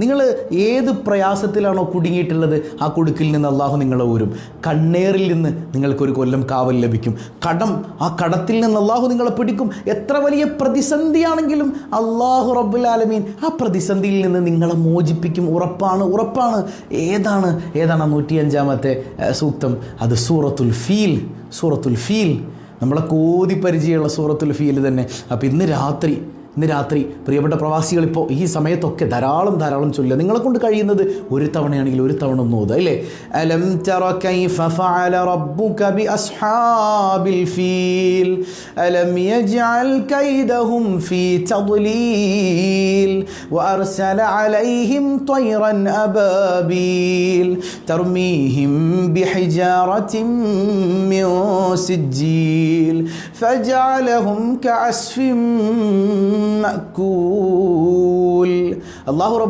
നിങ്ങൾ ഏത് പ്രയാസത്തിലാണോ കുടുങ്ങിയിട്ടുള്ളത് ആ കുടുക്കിൽ നിന്ന് അള്ളാഹു നിങ്ങളെ ഊരും. കണ്ണേറിൽ നിന്ന് നിങ്ങൾക്കൊരു കൊല്ലം കാവൽ ലഭിക്കും. ആ കടത്തിൽ നിന്ന് അള്ളാഹു നിങ്ങളെ പിടിക്കും. എത്ര വലിയ പ്രതിസന്ധിയാണെങ്കിലും അള്ളാഹു റബ്ബുൽ ആലമീൻ ആ പ്രതിസന്ധിയിൽ നിന്ന് നിങ്ങളെ മോചിപ്പിക്കും. ഉറപ്പാണ്. ഏതാണ് 105-ാമത്തെ സൂക്തം? അത് സൂറത്തുൽ ഫീൽ. നമ്മളെ കോതി പരിചയമുള്ള സൂറത്തുൽ ഫീൽ തന്നെ. അപ്പോൾ ഇന്ന് രാത്രി പ്രിയപ്പെട്ട പ്രവാസികൾ ഇപ്പോൾ ഈ സമയത്തൊക്കെ ധാരാളം ചൊല്ലുക. നിങ്ങളെ കൊണ്ട് കഴിയുന്നത് ഒരു തവണയാണെങ്കിൽ ഒരു തവണ ഒന്ന് ഓതുക, അല്ലേ? അലം തറ കൈഫ ഫഅല റബ്ബുക ബി അസ്ഹാബിൽ ഫീൽ അലം യജ്അൽ കൈദഹും ഫീ തദ്ലീൽ വഅർസല അലൈഹിം ത്വയ്റൻ അബാബീൽ തർമീഹിം ബിഹിജാറത്തിൻ മിൻ സിജ്ജീൽ ഫജഅലഹും കഅസ്ഫിൻ മഅകൂൽ. അല്ലാഹു